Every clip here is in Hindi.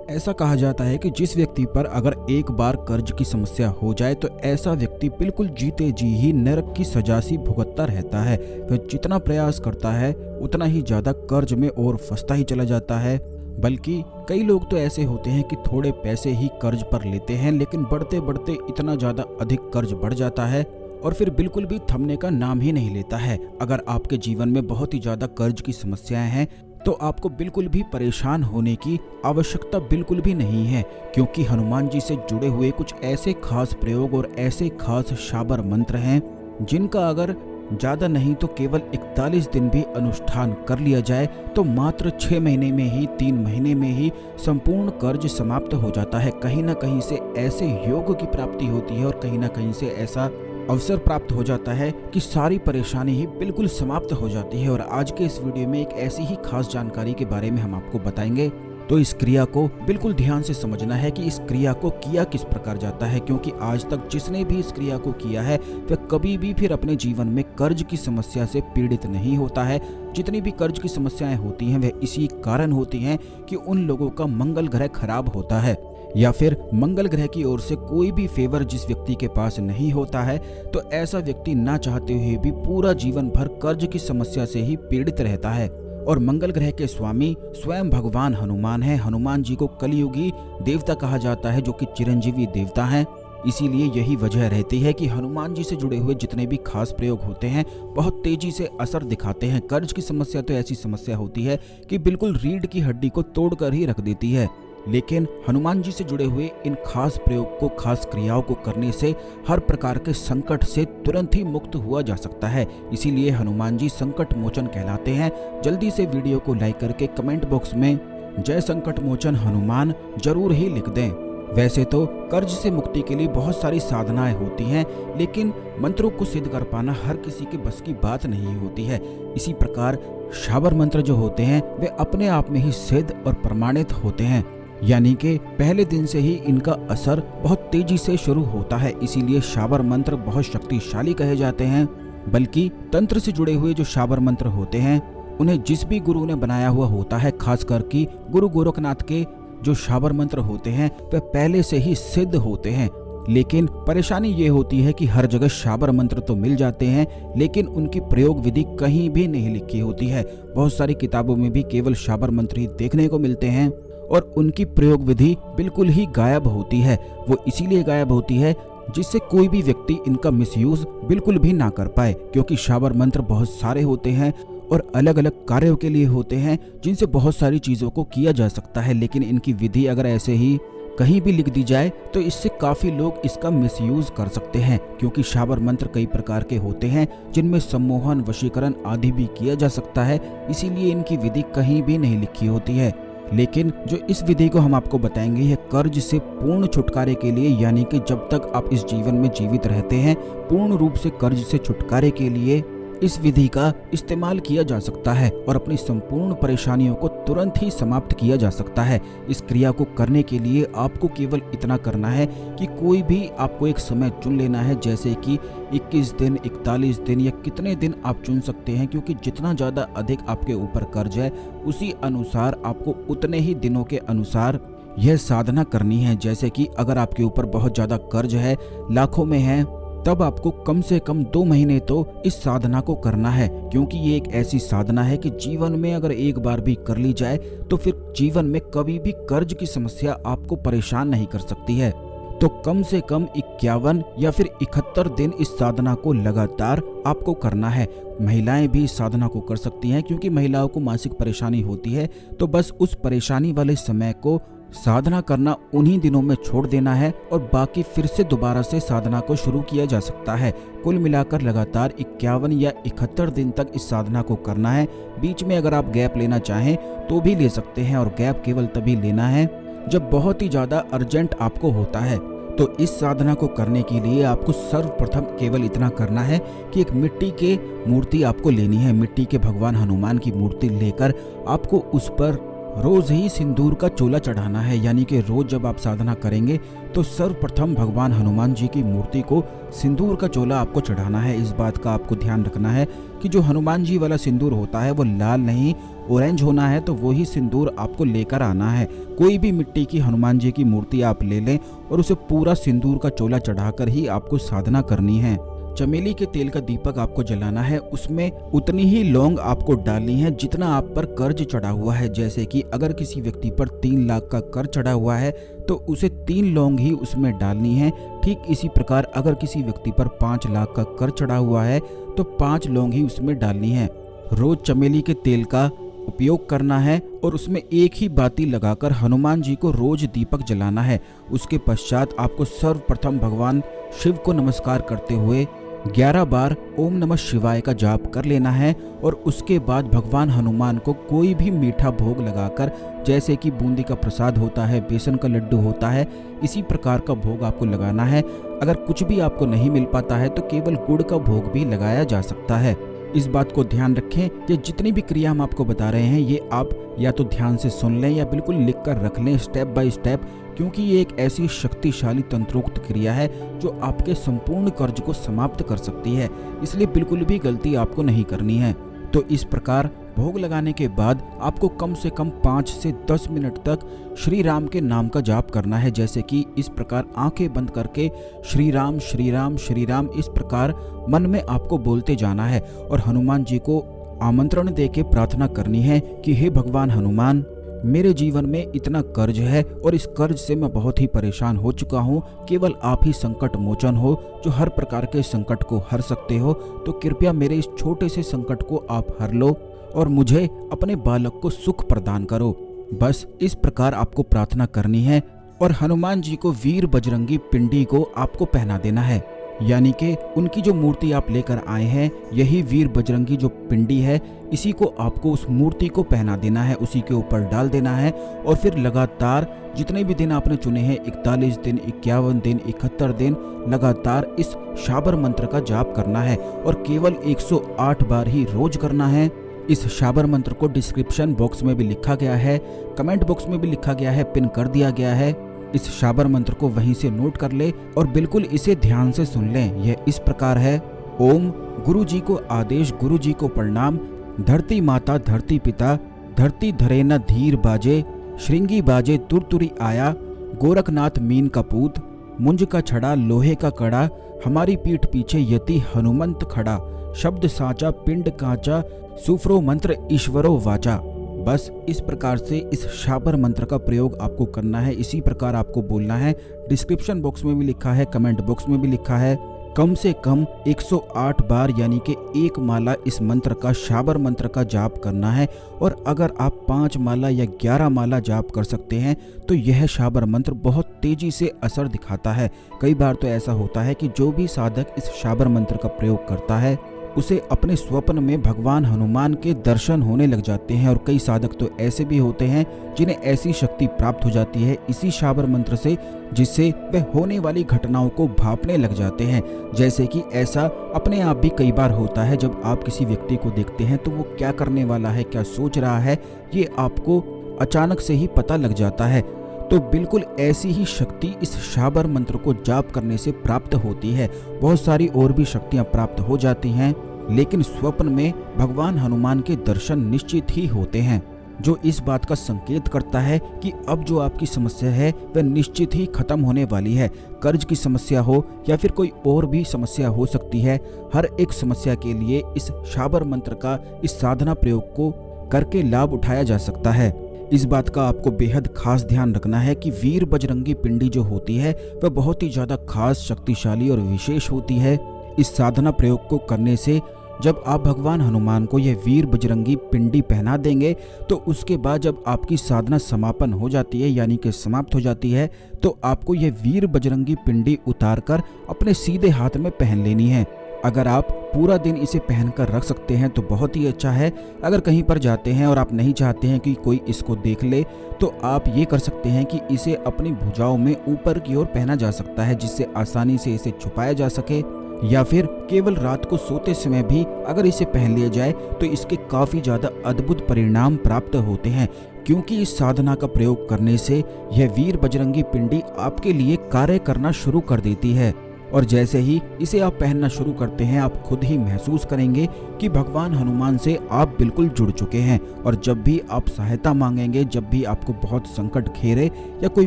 ऐसा कहा जाता है कि जिस व्यक्ति पर अगर एक बार कर्ज की समस्या हो जाए तो ऐसा व्यक्ति बिल्कुल जीते जी ही नरक की सजा सी भुगतता रहता है। वह जितना प्रयास करता है उतना ही ज्यादा कर्ज में और फंसता ही चला जाता है। बल्कि कई लोग तो ऐसे होते हैं कि थोड़े पैसे ही कर्ज पर लेते हैं, लेकिन बढ़ते बढ़ते इतना ज्यादा अधिक कर्ज बढ़ जाता है और फिर बिल्कुल भी थमने का नाम ही नहीं लेता है। अगर आपके जीवन में बहुत ही ज्यादा कर्ज की समस्याएं हैं तो आपको बिल्कुल भी परेशान होने की आवश्यकता बिल्कुल भी नहीं है, क्योंकि हनुमान जी से जुड़े हुए कुछ ऐसे खास प्रयोग और ऐसे खास शाबर मंत्र हैं जिनका अगर ज्यादा नहीं तो केवल 41 दिन भी अनुष्ठान कर लिया जाए तो मात्र 6 महीने में ही 3 महीने में ही संपूर्ण कर्ज समाप्त हो जाता है। कहीं ना कहीं से ऐसे योग की प्राप्ति होती है और कहीं ना कहीं से ऐसा अवसर प्राप्त हो जाता है कि सारी परेशानी ही बिल्कुल समाप्त हो जाती है। और आज के इस वीडियो में एक ऐसी ही खास जानकारी के बारे में हम आपको बताएंगे, तो इस क्रिया को बिल्कुल ध्यान से समझना है कि इस क्रिया को किया किस प्रकार जाता है, क्योंकि आज तक जिसने भी इस क्रिया को किया है वह कभी भी फिर अपने जीवन में कर्ज की समस्या से पीड़ित नहीं होता है। जितनी भी कर्ज की समस्याएं होती हैं वह इसी कारण होती हैं कि उन लोगों का मंगल ग्रह खराब होता है या फिर मंगल ग्रह की ओर से कोई भी फेवर जिस व्यक्ति के पास नहीं होता है, तो ऐसा व्यक्ति ना चाहते हुए भी पूरा जीवन भर कर्ज की समस्या से ही पीड़ित रहता है। और मंगल ग्रह के स्वामी स्वयं भगवान हनुमान हैं। हनुमान जी को कलियुगी देवता कहा जाता है, जो कि चिरंजीवी देवता हैं। इसीलिए यही वजह रहती है कि हनुमान जी से जुड़े हुए जितने भी खास प्रयोग होते हैं बहुत तेजी से असर दिखाते हैं। कर्ज की समस्या तो ऐसी समस्या होती है कि बिल्कुल रीढ़ की हड्डी को तोड़कर ही रख देती है, लेकिन हनुमान जी से जुड़े हुए इन खास प्रयोग को, खास क्रियाओं को करने से हर प्रकार के संकट से तुरंत ही मुक्त हुआ जा सकता है। इसीलिए हनुमान जी संकट मोचन कहलाते हैं। जल्दी से वीडियो को लाइक करके कमेंट बॉक्स में जय संकट मोचन हनुमान जरूर ही लिख दें। वैसे तो कर्ज से मुक्ति के लिए बहुत सारी साधनाएं होती हैं, लेकिन मंत्रों को सिद्ध कर पाना हर किसी के बस की बात नहीं होती है। इसी प्रकार शाबर मंत्र जो होते हैं वे अपने आप में ही सिद्ध और प्रमाणित होते हैं, यानी कि पहले दिन से ही इनका असर बहुत तेजी से शुरू होता है। इसीलिए शाबर मंत्र बहुत शक्तिशाली कहे जाते हैं। बल्कि तंत्र से जुड़े हुए जो शाबर मंत्र होते हैं उन्हें जिस भी गुरु ने बनाया हुआ होता है, खासकर कि गुरु गोरखनाथ के जो शाबर मंत्र होते हैं वह पहले से ही सिद्ध होते हैं। लेकिन परेशानी ये होती है कि हर जगह शाबर मंत्र तो मिल जाते हैं, लेकिन उनकी प्रयोग विधि कहीं भी नहीं लिखी होती है। बहुत सारी किताबों में भी केवल शाबर मंत्र ही देखने को मिलते हैं और उनकी प्रयोग विधि बिल्कुल ही गायब होती है। वो इसीलिए गायब होती है जिससे कोई भी व्यक्ति इनका मिसयूज बिल्कुल भी ना कर पाए, क्योंकि शाबर मंत्र बहुत सारे होते हैं और अलग अलग कार्यों के लिए होते हैं जिनसे बहुत सारी चीज़ों को किया जा सकता है। लेकिन इनकी विधि अगर ऐसे ही कहीं भी लिख दी जाए तो इससे काफ़ी लोग इसका मिसयूज कर सकते हैं, क्योंकि शाबर मंत्र कई प्रकार के होते हैं जिनमें सम्मोहन, वशीकरण आदि भी किया जा सकता है। इसीलिए इनकी विधि कहीं भी नहीं लिखी होती है। लेकिन जो इस विधि को हम आपको बताएंगे यह कर्ज से पूर्ण छुटकारे के लिए, यानी कि जब तक आप इस जीवन में जीवित रहते हैं पूर्ण रूप से कर्ज से छुटकारे के लिए इस विधि का इस्तेमाल किया जा सकता है और अपनी संपूर्ण परेशानियों को तुरंत ही समाप्त किया जा सकता है। इस क्रिया को करने के लिए आपको केवल इतना करना है कि कोई भी आपको एक समय चुन लेना है, जैसे कि 21 दिन, 41 दिन या कितने दिन आप चुन सकते हैं, क्योंकि जितना ज़्यादा अधिक आपके ऊपर कर्ज है उसी अनुसार आपको उतने ही दिनों के अनुसार यह साधना करनी है। जैसे कि अगर आपके ऊपर बहुत ज़्यादा कर्ज है, लाखों में है, तब आपको कम से कम 2 महीने तो इस साधना को करना है, क्योंकि ये एक ऐसी साधना है कि जीवन में अगर एक बार भी कर ली जाए तो फिर जीवन में कभी भी कर्ज की समस्या आपको परेशान नहीं कर सकती है। तो कम से कम 51 या फिर 71 दिन इस साधना को लगातार आपको करना है। महिलाएं भी इस साधना को कर सकती हैं, क्योंकि महिलाओं को मासिक परेशानी होती है, तो बस उस परेशानी वाले समय को साधना करना उन्हीं दिनों में छोड़ देना है और बाकी फिर से दोबारा से साधना को शुरू किया जा सकता है। कुल मिलाकर लगातार 51 या 71 दिन तक इस साधना को करना है। बीच में अगर आप गैप लेना चाहें तो भी ले सकते हैं, और गैप केवल तभी लेना है जब बहुत ही ज़्यादा अर्जेंट आपको होता है। तो इस साधना को करने के लिए आपको सर्वप्रथम केवल इतना करना है कि एक मिट्टी के मूर्ति आपको लेनी है। मिट्टी के भगवान हनुमान की मूर्ति लेकर आपको उस पर रोज ही सिंदूर का चोला चढ़ाना है, यानी कि रोज जब आप साधना करेंगे तो सर्वप्रथम भगवान हनुमान जी की मूर्ति को सिंदूर का चोला आपको चढ़ाना है। इस बात का आपको ध्यान रखना है कि जो हनुमान जी वाला सिंदूर होता है वो लाल नहीं ऑरेंज होना है, तो वही सिंदूर आपको लेकर आना है। कोई भी मिट्टी की हनुमान जी की मूर्ति आप ले लें और उसे पूरा सिंदूर का चोला चढ़ाकर ही आपको साधना करनी है। चमेली के तेल का दीपक आपको जलाना है, उसमें उतनी ही लौंग आपको डालनी है जितना आप पर कर्ज चढ़ा हुआ है। जैसे कि अगर किसी व्यक्ति पर 3 लाख का कर्ज चढ़ा हुआ है तो उसे 3 लौंग ही उसमें डालनी है। ठीक इसी प्रकार अगर किसी व्यक्ति पर 5 लाख का कर्ज चढ़ा हुआ है तो 5 लौंग ही उसमें डालनी है। रोज चमेली के तेल का उपयोग करना है और उसमें एक ही बाती लगाकर हनुमान जी को रोज दीपक जलाना है। उसके पश्चात आपको सर्वप्रथम भगवान शिव को नमस्कार करते हुए 11 बार ओम नमः शिवाय का जाप कर लेना है और उसके बाद भगवान हनुमान को कोई भी मीठा भोग लगाकर, जैसे कि बूंदी का प्रसाद होता है, बेसन का लड्डू होता है, इसी प्रकार का भोग आपको लगाना है। अगर कुछ भी आपको नहीं मिल पाता है तो केवल गुड़ का भोग भी लगाया जा सकता है। इस बात को ध्यान रखें, ये जितनी भी क्रिया हम आपको बता रहे हैं ये आप या तो ध्यान से सुन लें या बिल्कुल लिख कर रख लें स्टेप बाय स्टेप, क्योंकि ये एक ऐसी शक्तिशाली तंत्रोक्त क्रिया है जो आपके संपूर्ण कर्ज को समाप्त कर सकती है। इसलिए बिल्कुल भी गलती आपको नहीं करनी है। तो इस प्रकार भोग लगाने के बाद आपको कम से कम 5 से 10 मिनट तक श्री राम के नाम का जाप करना है। जैसे कि इस प्रकार आंखें बंद करके श्री राम श्री राम श्री राम इस प्रकार मन में आपको बोलते जाना है और हनुमान जी को आमंत्रण देके प्रार्थना करनी है कि हे भगवान हनुमान, मेरे जीवन में इतना कर्ज है और इस कर्ज से मैं बहुत ही परेशान हो चुका हूँ। केवल आप ही संकट मोचन हो जो हर प्रकार के संकट को हर सकते हो, तो कृपया मेरे इस छोटे से संकट को आप हर लो और मुझे अपने बालक को सुख प्रदान करो। बस इस प्रकार आपको प्रार्थना करनी है और हनुमान जी को वीर बजरंगी पिंडी को आपको पहना देना है। यानी कि उनकी जो मूर्ति आप लेकर आए हैं, यही वीर बजरंगी जो पिंडी है, इसी को आपको उस मूर्ति को पहना देना है, उसी के ऊपर डाल देना है और फिर लगातार जितने भी दिन आपने चुने हैं 41 दिन, 51 दिन, 71 दिन लगातार इस शाबर मंत्र का जाप करना है और केवल 108 बार ही रोज करना है। इस शाबर मंत्र को डिस्क्रिप्शन बॉक्स में भी लिखा गया है, कमेंट बॉक्स में भी लिखा गया है, पिन कर दिया गया है। इस शाबर मंत्र को वहीं से नोट कर ले और बिल्कुल इसे ध्यान से सुन लें। यह इस प्रकार है। ओम, गुरु जी को आदेश, गुरु जी को प्रणाम, धरती माता धरती पिता, धरती धरे न धीर बाजे, श्रृंगी बाजे तुरतुरी आया, गोरखनाथ मीन का पूत, मुंज का छड़ा लोहे का कड़ा, हमारी पीठ पीछे यति हनुमंत खड़ा, शब्द साचा पिंड कांचा, सुफ्रो मंत्र ईश्वरो वाचा। बस इस प्रकार से इस शाबर मंत्र का प्रयोग आपको करना है, इसी प्रकार आपको बोलना है। डिस्क्रिप्शन बॉक्स में भी लिखा है, कमेंट बॉक्स में भी लिखा है। कम से कम 108 बार यानी कि 1 माला इस मंत्र का, शाबर मंत्र का जाप करना है। और अगर आप 5 माला या 11 माला जाप कर सकते हैं तो यह शाबर मंत्र बहुत तेजी से असर दिखाता है। कई बार तो ऐसा होता है कि जो भी साधक इस शाबर मंत्र का प्रयोग करता है उसे अपने स्वप्न में भगवान हनुमान के दर्शन होने लग जाते हैं। और कई साधक तो ऐसे भी होते हैं जिन्हें ऐसी शक्ति प्राप्त हो जाती है इसी शाबर मंत्र से, जिससे वे होने वाली घटनाओं को भांपने लग जाते हैं। जैसे कि ऐसा अपने आप भी कई बार होता है, जब आप किसी व्यक्ति को देखते हैं तो वो क्या करने वाला है, क्या सोच रहा है, ये आपको अचानक से ही पता लग जाता है। तो बिल्कुल ऐसी ही शक्ति इस शाबर मंत्र को जाप करने से प्राप्त होती है। बहुत सारी और भी शक्तियां प्राप्त हो जाती हैं, लेकिन स्वप्न में भगवान हनुमान के दर्शन निश्चित ही होते हैं, जो इस बात का संकेत करता है कि अब जो आपकी समस्या है वह निश्चित ही खत्म होने वाली है। कर्ज की समस्या हो या फिर कोई और भी समस्या हो सकती है, हर एक समस्या के लिए इस शाबर मंत्र का, इस साधना प्रयोग को करके लाभ उठाया जा सकता है। इस बात का आपको बेहद खास ध्यान रखना है कि वीर बजरंगी पिंडी जो होती है वह बहुत ही ज्यादा खास, शक्तिशाली और विशेष होती है। इस साधना प्रयोग को करने से जब आप भगवान हनुमान को यह वीर बजरंगी पिंडी पहना देंगे तो उसके बाद जब आपकी साधना समापन हो जाती है यानी कि समाप्त हो जाती है, तो आपको यह वीर बजरंगी पिंडी उतार कर अपने सीधे हाथ में पहन लेनी है। अगर आप पूरा दिन इसे पहनकर रख सकते हैं तो बहुत ही अच्छा है। अगर कहीं पर जाते हैं और आप नहीं चाहते हैं कि कोई इसको देख ले, तो आप ये कर सकते हैं कि इसे अपनी भुजाओं में ऊपर की ओर पहना जा सकता है, जिससे आसानी से इसे छुपाया जा सके। या फिर केवल रात को सोते समय भी अगर इसे पहन लिया जाए तो इसके काफ़ी ज़्यादा अद्भुत परिणाम प्राप्त होते हैं। क्योंकि इस साधना का प्रयोग करने से यह वीर बजरंगी पिंडी आपके लिए कार्य करना शुरू कर देती है और जैसे ही इसे आप पहनना शुरू करते हैं आप खुद ही महसूस करेंगे कि भगवान हनुमान से आप बिल्कुल जुड़ चुके हैं और जब भी आप सहायता मांगेंगे, जब भी आपको बहुत संकट घेरे या कोई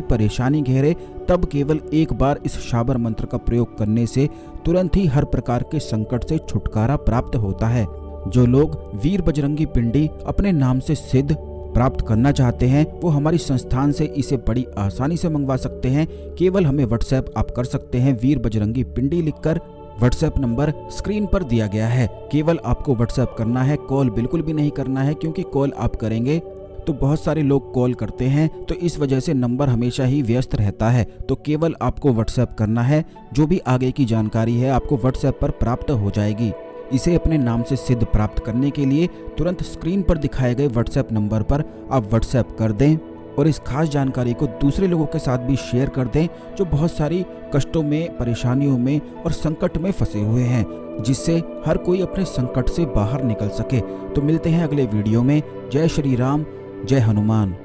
परेशानी घेरे, तब केवल एक बार इस शाबर मंत्र का प्रयोग करने से तुरंत ही हर प्रकार के संकट से छुटकारा प्राप्त होता है। जो लोग वीर बजरंगी पिंडी अपने नाम से सिद्ध प्राप्त करना चाहते हैं वो हमारी संस्थान से इसे बड़ी आसानी से मंगवा सकते हैं। केवल हमें व्हाट्सएप आप कर सकते हैं वीर बजरंगी पिंडी लिखकर। व्हाट्सएप नंबर स्क्रीन पर दिया गया है, केवल आपको व्हाट्सएप करना है, कॉल बिल्कुल भी नहीं करना है, क्योंकि कॉल आप करेंगे तो बहुत सारे लोग कॉल करते हैं तो इस वजह से नंबर हमेशा ही व्यस्त रहता है। तो केवल आपको व्हाट्सएप करना है, जो भी आगे की जानकारी है आपको व्हाट्सएप पर प्राप्त हो जाएगी। इसे अपने नाम से सिद्ध प्राप्त करने के लिए तुरंत स्क्रीन पर दिखाए गए व्हाट्सएप नंबर पर आप व्हाट्सएप कर दें और इस खास जानकारी को दूसरे लोगों के साथ भी शेयर कर दें जो बहुत सारी कष्टों में, परेशानियों में और संकट में फंसे हुए हैं, जिससे हर कोई अपने संकट से बाहर निकल सके। तो मिलते हैं अगले वीडियो में। जय श्री राम, जय हनुमान।